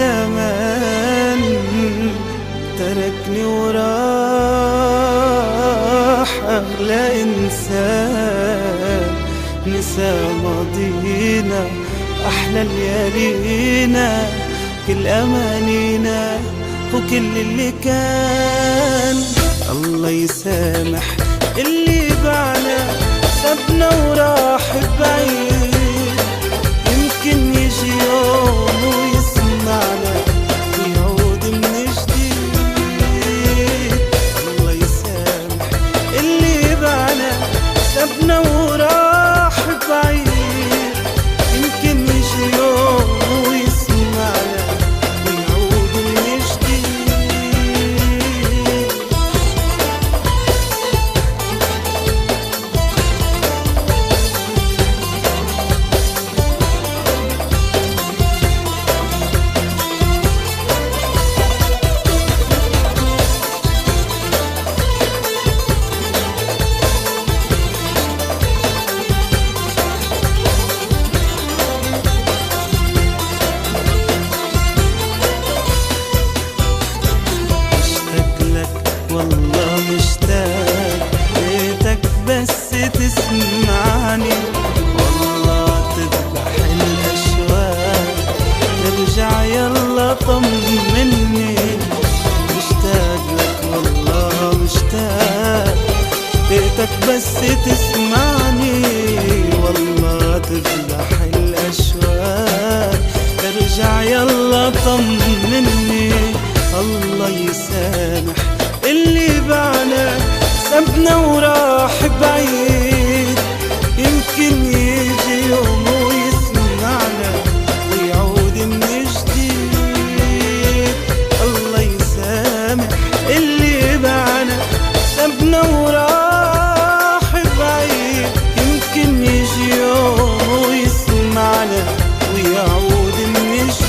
الزمان تركني وراح أغلى إنسان، نسى ماضينا أحلى ليالينا، كل أمانينا وكل اللي كان. الله يسامح اللي بعنا سابنا وراح بعيد، يمكن يجي يوم ويسمعنا ويعود من جديد. الله يسامح اللي بعنا سابنا وراح بعيد، يمكن يجي يوم ويسمعنا ويعود من جديد. والله مشتاق بيتك بس تسمعني، والله تذبح الأشواق ترجع يلا طمني. مشتاق لك والله مشتاق بيتك بس تسمعني، والله تذبح الأشواق ترجع يلا طمني. الله يسامح اللي بعنا سابنا وراح بعيد، يمكن يجي يوم ويسمعنا ويعود من جديد. الله يسامح اللي بعنا سابنا وراح بعيد، يمكن يجي يوم ويسمعنا ويعود من جديد.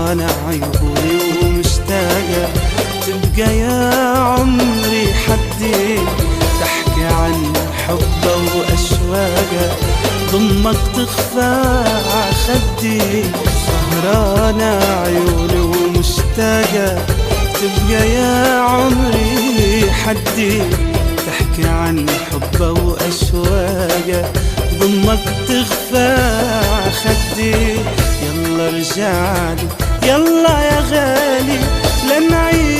أنا عيوني ومشتاقة تبقى يا عمري حدي، تحكي عن حبه وأشواقه ضمك تخفى عخدي. سهرانة عيوني ومشتاقة تبقى يا عمري حدي، تحكي عن حبه وأشواقه ضمك تخفى عخدي. يلا رجعلي يلا يا غالي لنعيش